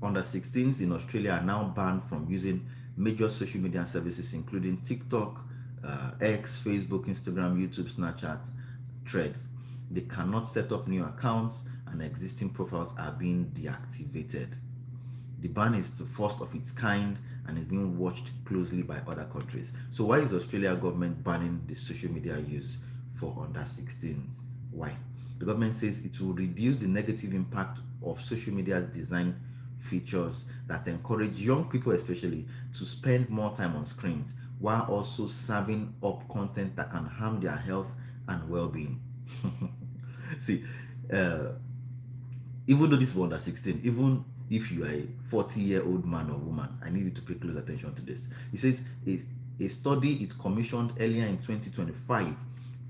Under 16s in Australia are now banned from using major social media services, including TikTok, X, Facebook, Instagram, YouTube, Snapchat, Threads. They cannot set up new accounts, and existing profiles are being deactivated. The ban is the first of its kind and is being watched closely by other countries. So why is Australia government banning the social media use for under 16s? Why? The government says it will reduce the negative impact of social media's design features that encourage young people especially to spend more time on screens while also serving up content that can harm their health and well-being. See, uh, even though this is under 16, even if you are a 40-year-old man or woman, I need you to pay close attention to this. It says a study it commissioned earlier in 2025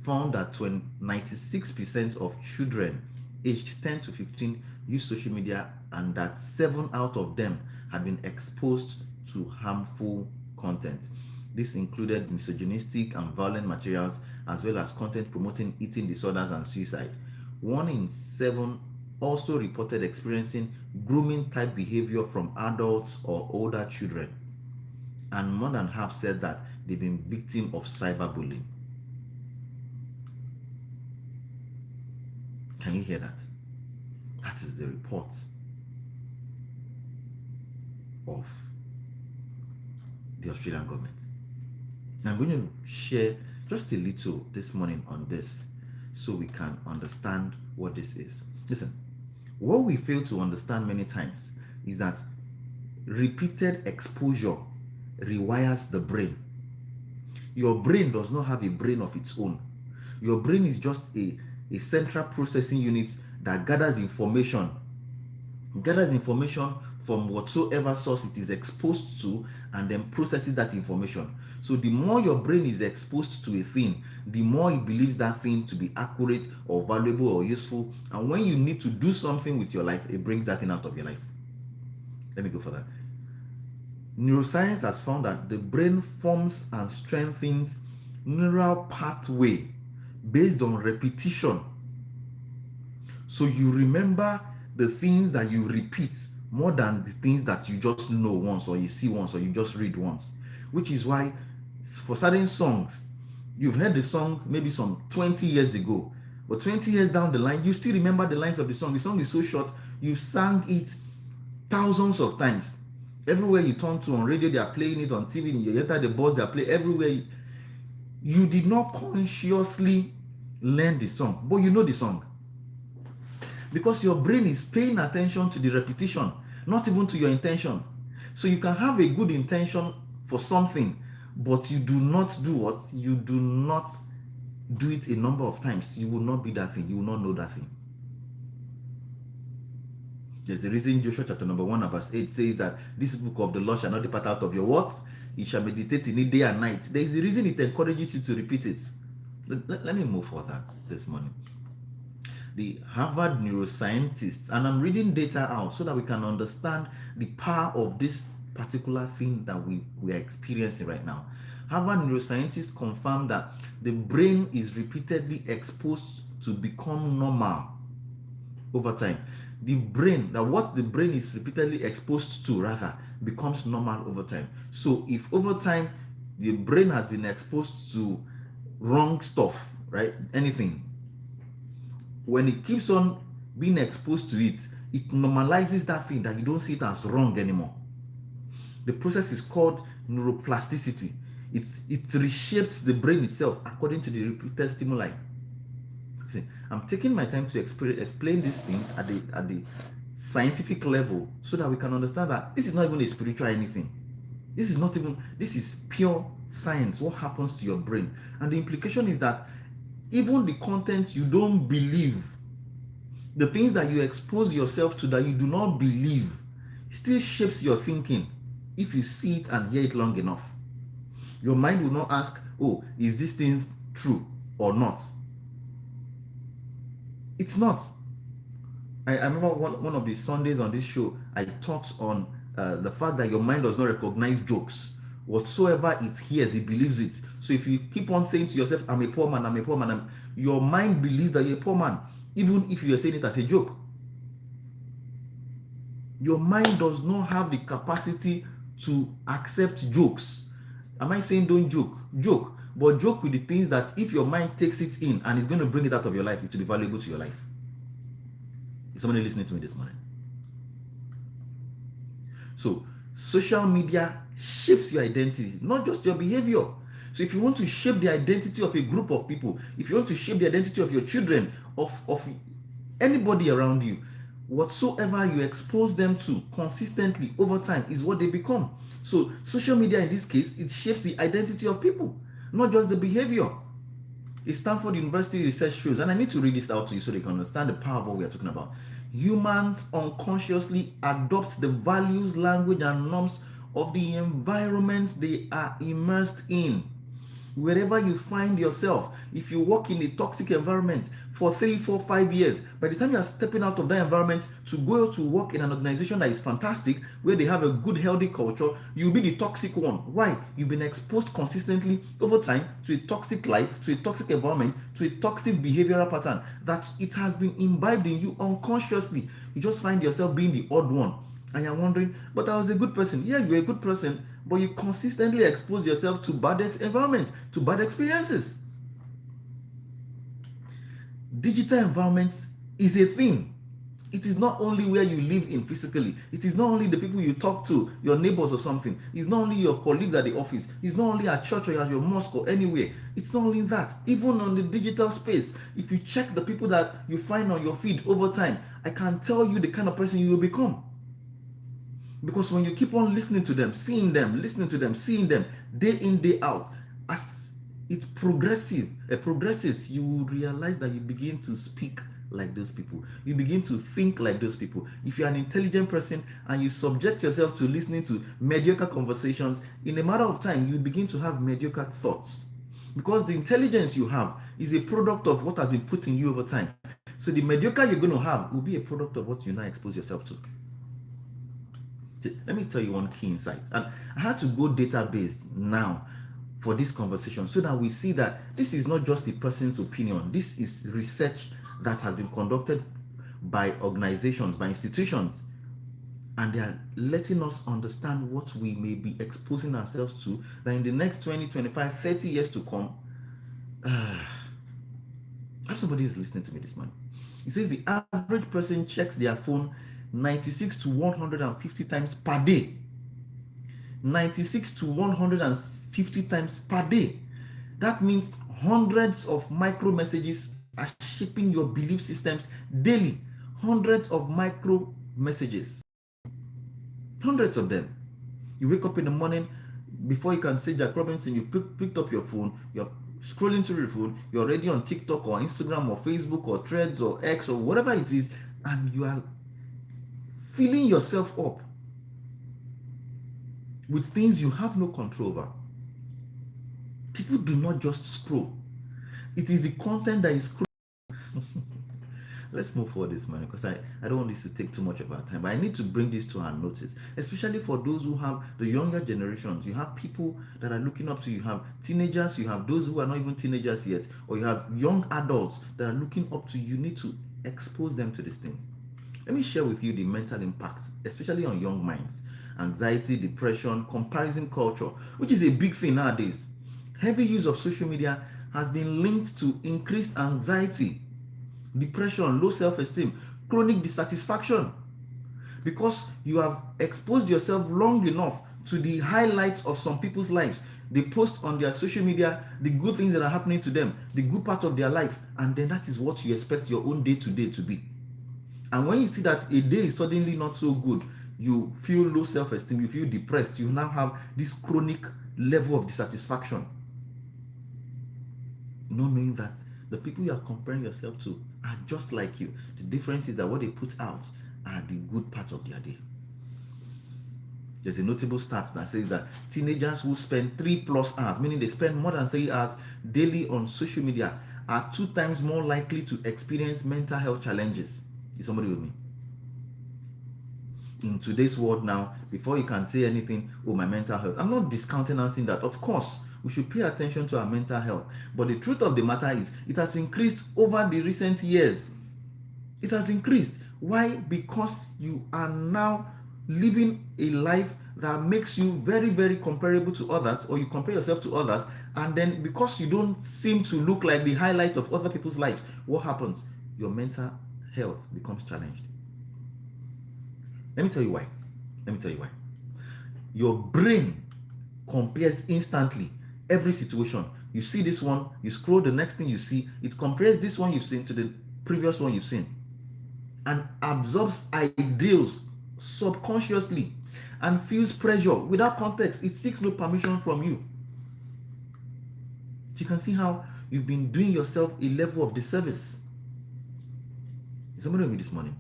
found that 96% of children aged 10 to 15 use social media, and that 7 out of them had been exposed to harmful content. This included misogynistic and violent materials, as well as content promoting eating disorders and suicide. 1 in 7 also reported experiencing grooming type behavior from adults or older children, and more than half said that they've been victim of cyberbullying. Can you hear that? That is the report of the Australian government. I'm going to share just a little this morning on this so we can understand what this is. Listen, what we fail to understand many times is that repeated exposure rewires the brain. Your brain does not have a brain of its own. Your brain is just a central processing unit that gathers information from whatsoever source it is exposed to, and then processes that information. So the more your brain is exposed to a thing, the more it believes that thing to be accurate or valuable or useful. And when you need to do something with your life, it brings that thing out of your life. Let me go further. Neuroscience has found that the brain forms and strengthens neural pathway based on repetition. So you remember the things that you repeat more than the things that you just know once, or you see once, or you just read once. Which is why for certain songs, you've heard the song maybe some 20 years ago, but 20 years down the line, you still remember the lines of the song. The song is so short, you sang it thousands of times. Everywhere you turn to, on radio they are playing it, on TV you enter the bus they are playing, everywhere. You did not consciously learn the song, but you know the song, because your brain is paying attention to the repetition, not even to your intention. So you can have a good intention for something, but you do not do what? You do not do it a number of times. You will not be that thing. You will not know that thing. There's a reason Joshua chapter number 1 verse 8 says that this book of the law shall not depart out of your what? You shall meditate in it day and night. There is a reason it encourages you to repeat it. Let me move further this morning. The Harvard neuroscientists, and I'm reading data out so that we can understand the power of this particular thing that we are experiencing right now. Harvard neuroscientists confirm that the brain is repeatedly exposed to become normal over time. The brain, that what the brain is repeatedly exposed to rather, becomes normal over time. So if over time the brain has been exposed to wrong stuff, right, anything, when it keeps on being exposed to it, it normalizes that thing, that you don't see it as wrong anymore. The process is called neuroplasticity. It reshapes the brain itself according to the repeated stimuli. See, I'm taking my time to explain this thing at the scientific level so that we can understand that this is not even a spiritual anything. This is pure science, what happens to your brain. And the implication is that even the content you don't believe, the things that you expose yourself to that you do not believe, still shapes your thinking if you see it and hear it long enough. Your mind will not ask, oh, is this thing true or not? It's not. I remember one of the Sundays on this show, I talked on the fact that your mind does not recognize jokes. Whatsoever it hears, it believes it. So if you keep on saying to yourself, I'm a poor man, your mind believes that you're a poor man, even if you are saying it as a joke. Your mind does not have the capacity to accept jokes. Am I saying don't joke? Joke, but joke with the things that if your mind takes it in and is going to bring it out of your life, it will be valuable to your life. Is somebody listening to me this morning? So, social media shapes your identity, not just your behavior. So, if you want to shape the identity of a group of people, if you want to shape the identity of your children, of anybody around you, whatsoever you expose them to consistently over time is what they become. So, social media in this case, it shapes the identity of people, not just the behavior. A Stanford University research shows, and I need to read this out to you so they can understand the power of what we are talking about. Humans unconsciously adopt the values, language, and norms of the environments they are immersed in. Wherever you find yourself, if you work in a toxic environment for 3, 4, 5 years, by the time you are stepping out of that environment to go to work in an organization that is fantastic, where they have a good, healthy culture, you'll be the toxic one. Why? You've been exposed consistently over time to a toxic life, to a toxic environment, to a toxic behavioral pattern that it has been imbibed in you unconsciously. You just find yourself being the odd one. And you're wondering, but I was a good person. Yeah, you're a good person, but you consistently expose yourself to bad environment, to bad experiences. Digital environments is a thing. It is not only where you live in physically. It is not only the people you talk to, your neighbors or something. It's not only your colleagues at the office. It's not only at church or at your mosque or anywhere. It's not only that. Even on the digital space, if you check the people that you find on your feed over time, I can tell you the kind of person you will become. Because when you keep on listening to them, seeing them, listening to them, seeing them, day in, day out, as it progresses, you will realize that you begin to speak like those people. You begin to think like those people. If you're an intelligent person and you subject yourself to listening to mediocre conversations, in a matter of time, you begin to have mediocre thoughts. Because the intelligence you have is a product of what has been put in you over time. So the mediocre you're going to have will be a product of what you now expose yourself to. Let me tell you one key insight. And I had to go data based now for this conversation so that we see that this is not just a person's opinion. This is research that has been conducted by organizations, by institutions, and they are letting us understand what we may be exposing ourselves to, that in the next 20, 25, 30 years to come, if somebody is listening to me this morning, it says the average person checks their phone 96 to 150 times per day. 96 to 150 times per day. That means hundreds of micro messages are shaping your belief systems daily. Hundreds of micro messages. Hundreds of them. You wake up in the morning, before you can say Jack Robinson, you picked up your phone, you're scrolling through your phone, you're already on TikTok or Instagram or Facebook or Threads or X or whatever it is, and you are filling yourself up with things you have no control over. People do not just scroll. It is the content that is scrolling. Let's move forward this morning because I don't want this to take too much of our time. But I need to bring this to our notice, especially for those who have the younger generations. You have people that are looking up to you. You have teenagers, you have those who are not even teenagers yet, or you have young adults that are looking up to you. You need to expose them to these things. Let me share with you the mental impact, especially on young minds. Anxiety, depression, comparison culture, which is a big thing nowadays. Heavy use of social media has been linked to increased anxiety, depression, low self-esteem, chronic dissatisfaction, because you have exposed yourself long enough to the highlights of some people's lives. They post on their social media the good things that are happening to them, the good part of their life, and then that is what you expect your own day-to-day to be. And when you see that a day is suddenly not so good, you feel low self-esteem, you feel depressed, you now have this chronic level of dissatisfaction. Not knowing that the people you are comparing yourself to are just like you. The difference is that what they put out are the good parts of their day. There's a notable stat that says that teenagers who spend 3+ hours, meaning they spend more than 3 hours daily on social media, are 2 times more likely to experience mental health challenges. Is somebody with me? In today's world now, before you can say anything, oh, my mental health, I'm not discounting and saying that. Of course, we should pay attention to our mental health. But the truth of the matter is, it has increased over the recent years. It has increased. Why? Because you are now living a life that makes you very, very comparable to others, or you compare yourself to others, and then because you don't seem to look like the highlight of other people's lives, what happens? Your mental health becomes challenged. Let me tell you why. Let me tell you why. Your brain compares instantly every situation. You see this one, you scroll, the next thing you see, it compares this one you've seen to the previous one you've seen, and absorbs ideals subconsciously and feels pressure without context. It seeks no permission from you. You can see how you've been doing yourself a level of disservice. Is somebody with me this morning?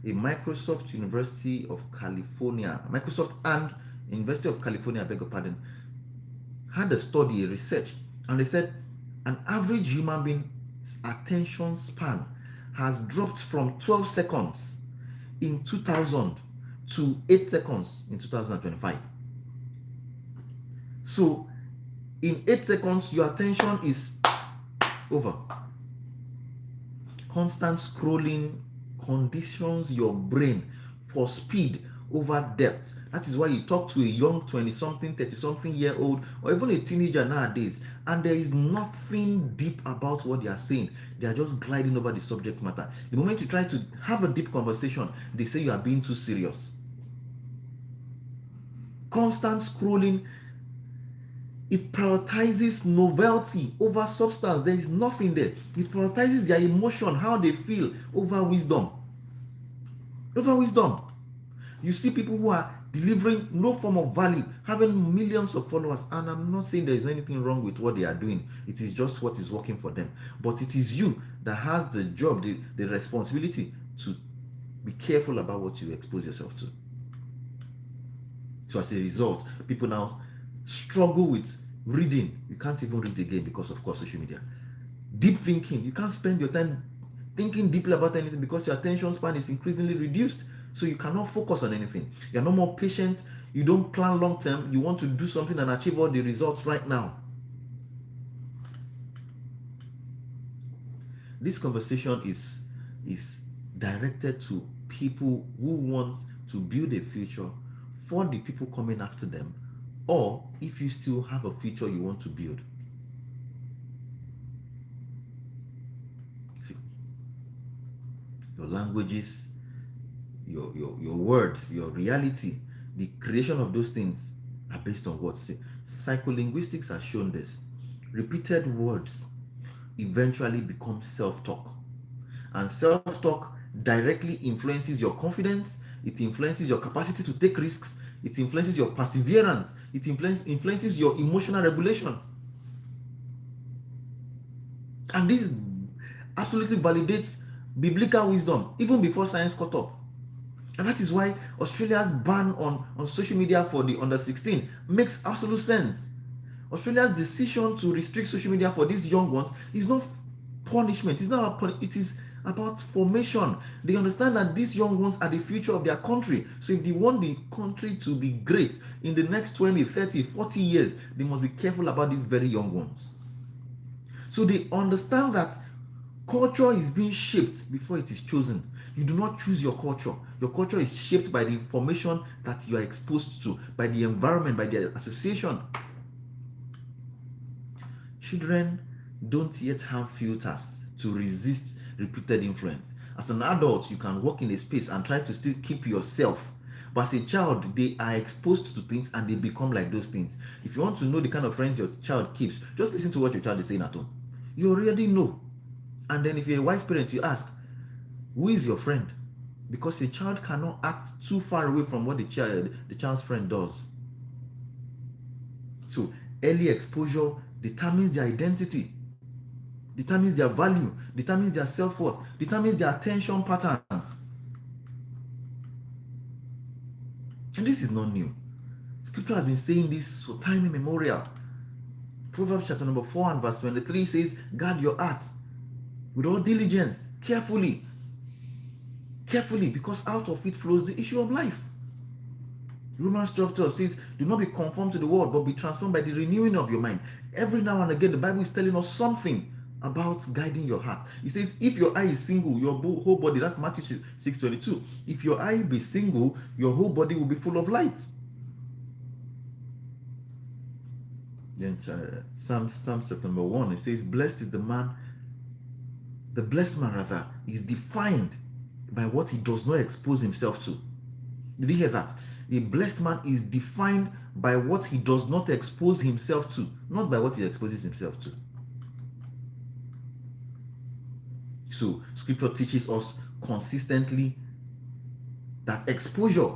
A Microsoft University of California, Microsoft and University of California, I beg your pardon, had a study, a research, and they said an average human being's attention span has dropped from 12 seconds in 2000 to 8 seconds in 2025. So in 8 seconds, your attention is over. Constant scrolling conditions your brain for speed over depth. That is why you talk to a young 20-something, 30-something year old, or even a teenager nowadays, and there is nothing deep about what they are saying. They are just gliding over the subject matter. The moment you try to have a deep conversation, they say you are being too serious. Constant scrolling, it prioritizes novelty over substance. There is nothing there. It prioritizes their emotion, how they feel, over wisdom. Over wisdom. You see people who are delivering no form of value, having millions of followers, and I'm not saying there is anything wrong with what they are doing. It is just what is working for them. But it is you that has the job, the responsibility to be careful about what you expose yourself to. So as a result, people now struggle with reading. You can't even read again because of course social media. Deep thinking, you can't spend your time thinking deeply about anything because your attention span is increasingly reduced. So you cannot focus on anything. You're no more patient. You don't plan long term. You want to do something and achieve all the results right now. This conversation is directed to people who want to build a future for the people coming after them, or if you still have a future you want to build. See, your languages, your words, your reality, the creation of those things are based on what? See, psycholinguistics has shown this. Repeated words eventually become self-talk, and self-talk directly influences your confidence. It influences your capacity to take risks. It influences your perseverance. It influences your emotional regulation. And this absolutely validates biblical wisdom even before science caught up. And that is why Australia's ban on social media for the under 16 makes absolute sense. Australia's decision to restrict social media for these young ones is not punishment. It's not it is about formation. They understand that these young ones are the future of their country. So if they want the country to be great in the next 20, 30, 40 years, they must be careful about these very young ones. So they understand that culture is being shaped before it is chosen. You do not choose your culture. Your culture is shaped by the information that you are exposed to, by the environment, by the association. Children don't yet have filters to resist repeated influence. As an adult, you can walk in a space and try to still keep yourself. But as a child, they are exposed to things and they become like those things. If you want to know the kind of friends your child keeps, just listen to what your child is saying at home. You already know. And then if you're a wise parent, you ask, who is your friend? Because a child cannot act too far away from what the child's friend does. So early exposure determines their identity, determines their value, determines their self-worth, determines their attention patterns. And this is not new. Scripture has been saying this for time immemorial. Proverbs chapter number 4 and verse 23 says, guard your heart with all diligence, carefully, because out of it flows the issue of life. Romans 12:12 says, do not be conformed to the world, but be transformed by the renewing of your mind. Every now and again, the Bible is telling us something about guiding your heart. He says, if your eye is single, your whole body, that's Matthew 6:22. If your eye be single, your whole body will be full of light. Then Psalm chapter number 1, it says, blessed is the blessed man rather, is defined by what he does not expose himself to. Did you hear that? The blessed man is defined by what he does not expose himself to, not by what he exposes himself to. So, scripture teaches us consistently that exposure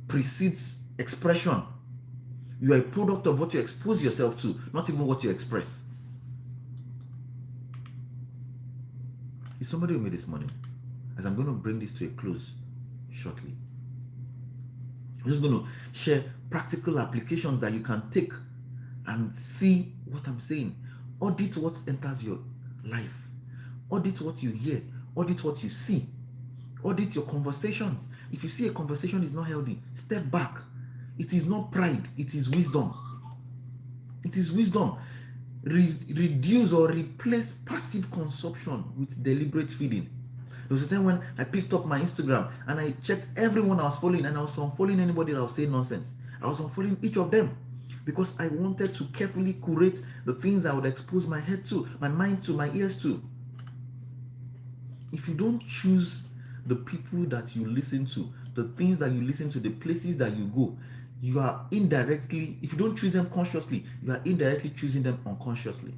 precedes expression. You are a product of what you expose yourself to, not even what you express. Is somebody with me this morning? As I'm going to bring this to a close shortly, I'm just going to share practical applications that you can take and see what I'm saying. Audit what enters your life. Audit what you hear. Audit what you see. Audit your conversations. If you see a conversation is not healthy, step back. It is not pride, it is wisdom. It is wisdom. Reduce or replace passive consumption with deliberate feeding. There was a time when I picked up my Instagram and I checked everyone I was following, and I was unfollowing anybody that was saying nonsense. I was unfollowing each of them because I wanted to carefully curate the things I would expose my head to, my mind to, my ears to. If you don't choose the people that you listen to, the things that you listen to, the places that you go, you are indirectly, if you don't choose them consciously, you are indirectly choosing them unconsciously.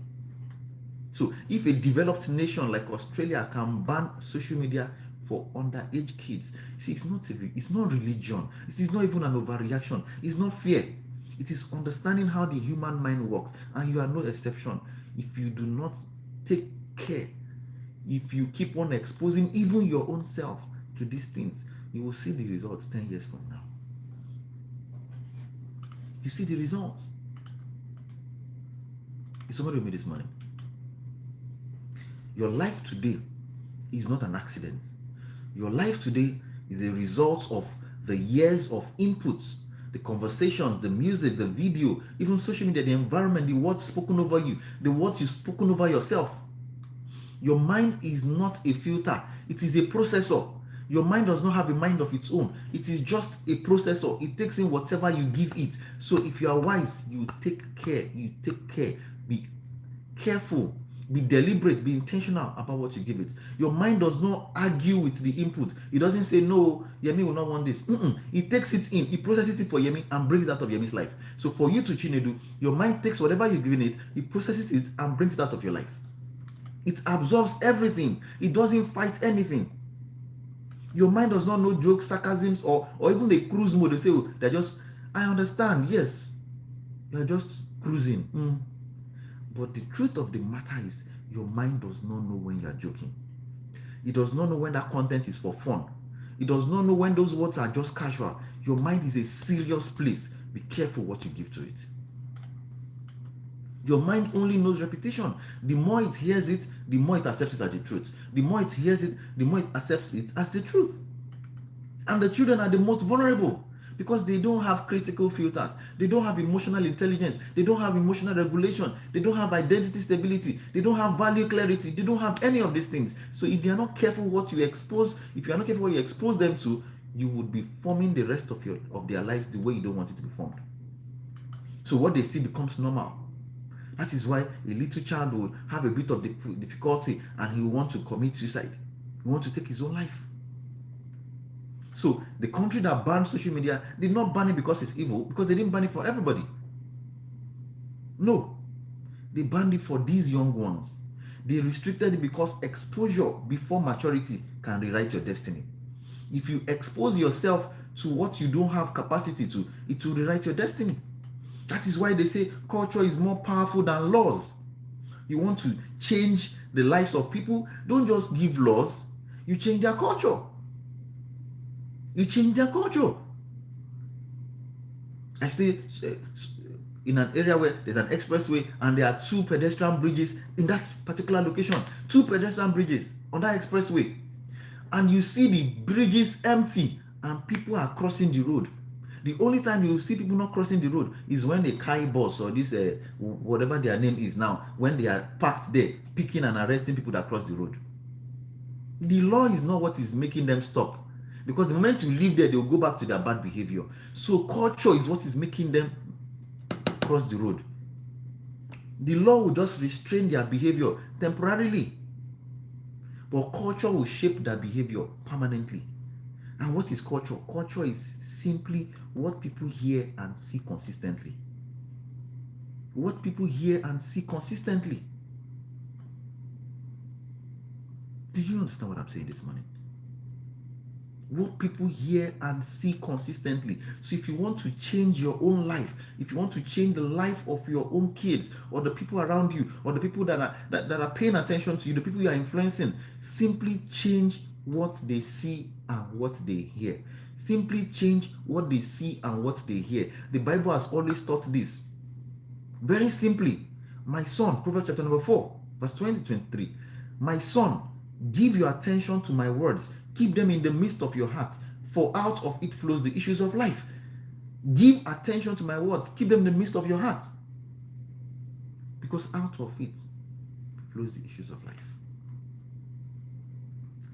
So if a developed nation like Australia can ban social media for underage kids, see, it's not religion. It is not even an overreaction. It's not fear. It is understanding how the human mind works, and you are no exception. If you do not take care, if you keep on exposing even your own self to these things, you will see the results 10 years from now. You see the results. Is somebody with me this morning? Your life today is not an accident. Your life today is a result of the years of inputs, the conversations, the music, the video, even social media, the environment, the words spoken over you, the words you've spoken over yourself. Your mind is not a filter. It is a processor. Your mind does not have a mind of its own. It is just a processor. It takes in whatever you give it. So if you are wise, you take care. You take care. Be careful. Be deliberate. Be intentional about what you give it. Your mind does not argue with the input. It doesn't say, no, Yemi will not want this. It takes it in. It processes it for Yemi and brings it out of Yemi's life. So for you to Chinedu, your mind takes whatever you're giving it, it processes it and brings it out of your life. It absorbs everything. It doesn't fight anything. Your mind does not know jokes, sarcasms, or even the cruise mode. They say, oh, they're just, I understand, yes, you're just cruising. But the truth of the matter is, your mind does not know when you're joking. It does not know when that content is for fun. It does not know when those words are just casual. Your mind is a serious place. Be careful what you give to it. Your mind only knows repetition. The more it hears it, the more it accepts it as the truth. The more it hears it, the more it accepts it as the truth. And the children are the most vulnerable because they don't have critical filters. They don't have emotional intelligence. They don't have emotional regulation. They don't have identity stability. They don't have value clarity. They don't have any of these things. So if you are not careful what you expose, if you are not careful what you expose them to, you would be forming the rest of their lives the way you don't want it to be formed. So what they see becomes normal. That is why a little child will have a bit of difficulty and he will want to commit suicide. He wants to take his own life. So the country that banned social media did not ban it because it's evil, because they didn't ban it for everybody. No, they banned it for these young ones. They restricted it because exposure before maturity can rewrite your destiny. If you expose yourself to what you don't have capacity to, it will rewrite your destiny. That is why they say culture is more powerful than laws. You want to change the lives of people, don't just give laws, you change their culture. You change their culture. I stay in an area where there's an expressway and there are 2 pedestrian bridges in that particular location. 2 pedestrian bridges on that expressway. And you see the bridges empty and people are crossing the road. The only time you see people not crossing the road is when a car bus or this whatever their name is now, when they are parked there picking and arresting people that cross the road. The law is not what is making them stop, because the moment you leave there, they will go back to their bad behavior. So culture is what is making them cross the road. The law will just restrain their behavior temporarily, but culture will shape their behavior permanently. And what is culture? Culture is simply what people hear and see consistently. What people hear and see consistently. Do you understand what I'm saying this morning? What people hear and see consistently. So if you want to change your own life, if you want to change the life of your own kids or the people around you or the people that are paying attention to you, the people you are influencing, simply change what they see and what they hear. Simply change what they see and what they hear. The Bible has always taught this very simply. My son, Proverbs chapter number 4, verse 20-23. My son, give your attention to my words. Keep them in the midst of your heart, for out of it flows the issues of life. Give attention to my words. Keep them in the midst of your heart, because out of it flows the issues of life.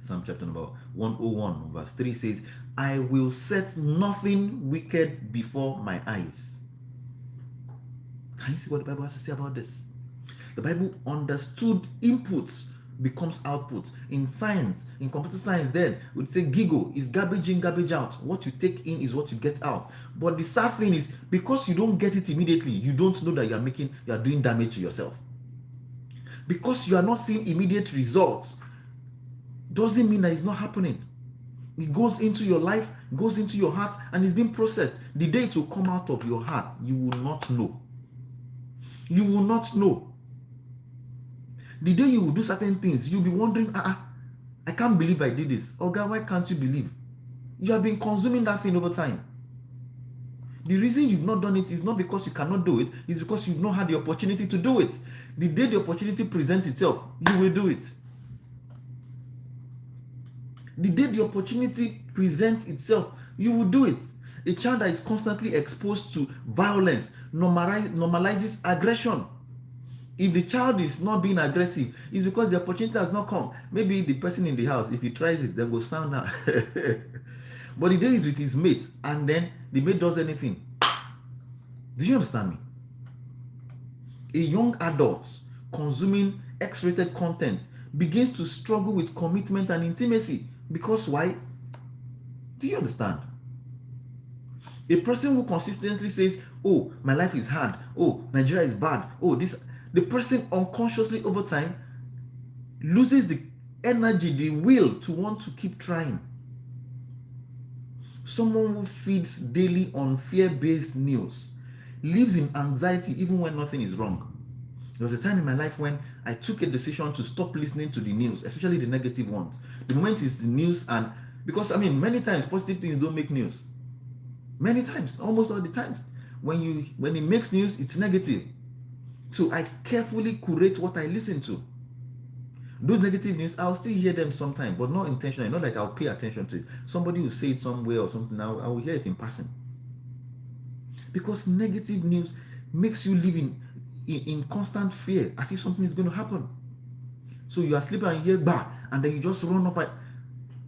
Psalm chapter number 101, verse 3 says, I will set nothing wicked before my eyes. Can you see what the Bible has to say about this? The Bible understood inputs becomes output. In science, in computer science, then we'd say giggle is garbage in, garbage out. What you take in is what you get out. But the sad thing is, because you don't get it immediately, you don't know that you are doing damage to yourself. Because you are not seeing immediate results, doesn't mean that it's not happening. It goes into your life, goes into your heart, and it's being processed. The day it will come out of your heart, you will not know. You will not know. The day you will do certain things, you'll be wondering, I can't believe I did this. Oh God, why can't you believe? You have been consuming that thing over time. The reason you've not done it is not because you cannot do it, it's because you've not had the opportunity to do it. The day the opportunity presents itself, you will do it. The day the opportunity presents itself, you will do it. A child that is constantly exposed to violence normalizes aggression. If the child is not being aggressive, it's because the opportunity has not come. Maybe the person in the house, if he tries it, then will sound out. But the day is with his mates, and then the mate does anything. Do you understand me? A young adult consuming X-rated content begins to struggle with commitment and intimacy. Because why? Do you understand? A person who consistently says, oh, my life is hard. Oh, Nigeria is bad. Oh, this... The person unconsciously over time loses the energy, the will to want to keep trying. Someone who feeds daily on fear-based news lives in anxiety even when nothing is wrong. There was a time in my life when I took a decision to stop listening to the news, especially the negative ones. The moment is the news, and because many times positive things don't make news. Many times, almost all the times, when it makes news, it's negative. So I carefully curate what I listen to. Those negative news, I'll still hear them sometimes, but not intentionally. Not like I'll pay attention to it. Somebody will say it somewhere or something, I will hear it in passing. Because negative news makes you live in constant fear, as if something is going to happen. So you are sleeping and you hear bah, and then you just run up and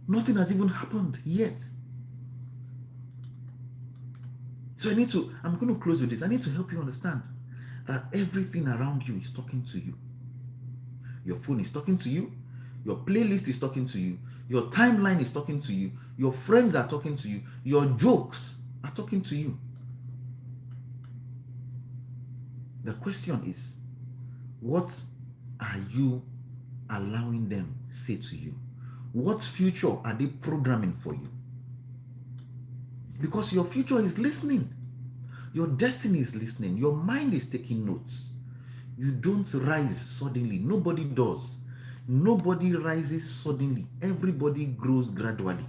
nothing has even happened yet. So I'm going to close with this. I need to help you understand that everything around you is talking to you. Your phone is talking to you. Your playlist is talking to you. Your timeline is talking to you. Your friends are talking to you. Your jokes are talking to you. The question is, what are you allowing them say to you? What future are they programming for you? Because your future is listening. Your destiny is listening. Your mind is taking notes. You don't rise suddenly. Nobody does. Nobody rises suddenly. Everybody grows gradually.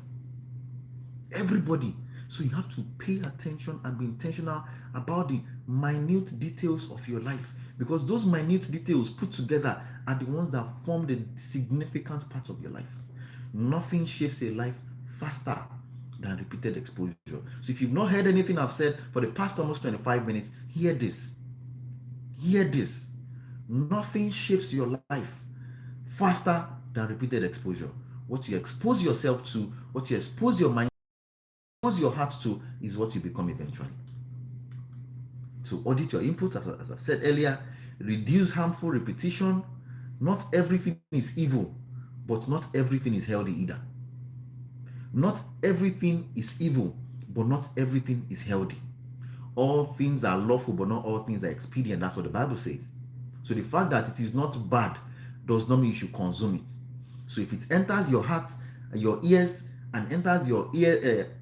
Everybody. So you have to pay attention and be intentional about the minute details of your life. Because those minute details put together are the ones that form the significant part of your life. Nothing shapes a life faster than repeated exposure. So if you've not heard anything I've said for the past almost 25 minutes, hear this. Hear this. Nothing shapes your life faster than repeated exposure. What you expose yourself to, what you expose your mind, expose your heart to, is what you become eventually. So audit your inputs, as I've said earlier, reduce harmful repetition. Not everything is evil, but not everything is healthy either. Not everything is evil, but not everything is healthy. All things are lawful, but not all things are expedient. That's what the Bible says. So the fact that it is not bad does not mean you should consume it. So if it enters your heart, your ears, and enters your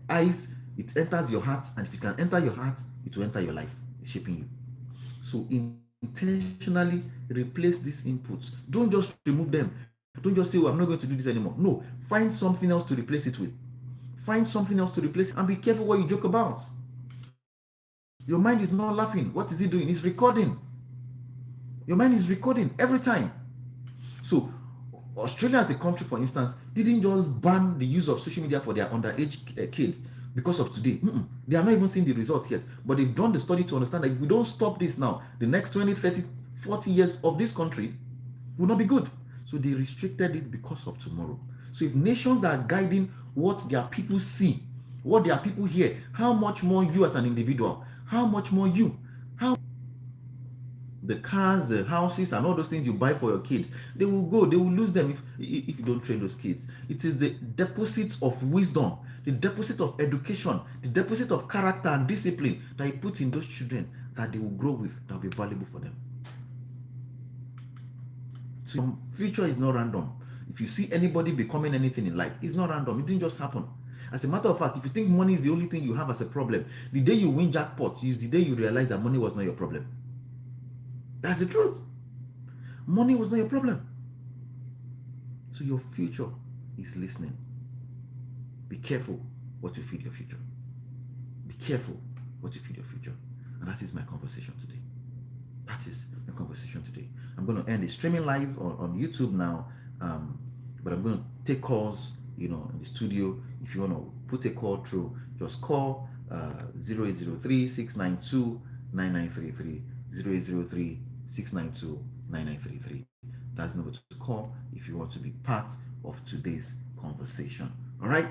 eyes, it enters your heart. And if it can enter your heart, it will enter your life, shaping you. So intentionally replace these inputs. Don't just remove them. Don't just say, "Oh, I'm not going to do this anymore." No, find something else to replace it with. Find something else to replace it, and be careful what you joke about. Your mind is not laughing. What is it doing? It's recording. Your mind is recording every time. So Australia as a country, for instance, didn't just ban the use of social media for their underage kids because of today. They are not even seeing the results yet. But they've done the study to understand that if we don't stop this now, the next 20, 30, 40 years of this country will not be good. So they restricted it because of tomorrow. So if nations are guiding what their people see, what their people hear, how much more you as an individual, how much more you, how the cars, the houses, and all those things you buy for your kids, they will go, they will lose them if you don't train those kids. It is the deposit of wisdom, the deposit of education, the deposit of character and discipline that you put in those children that they will grow with, that will be valuable for them. So your future is not random. If you see anybody becoming anything in life, it's not random. It didn't just happen. As a matter of fact, if you think money is the only thing you have as a problem, the day you win jackpot is the day you realize that money was not your problem. That's the truth. Money was not your problem. So your future is listening. Be careful what you feed your future. Be careful what you feed your future. And that is my conversation today. That is my conversation today. I'm going to end the streaming live on YouTube now, but I'm going to take calls, in the studio. If you want to put a call through, just call 0803 692 9933 0803 692 9933. That's the number to call if you want to be part of today's conversation. All right.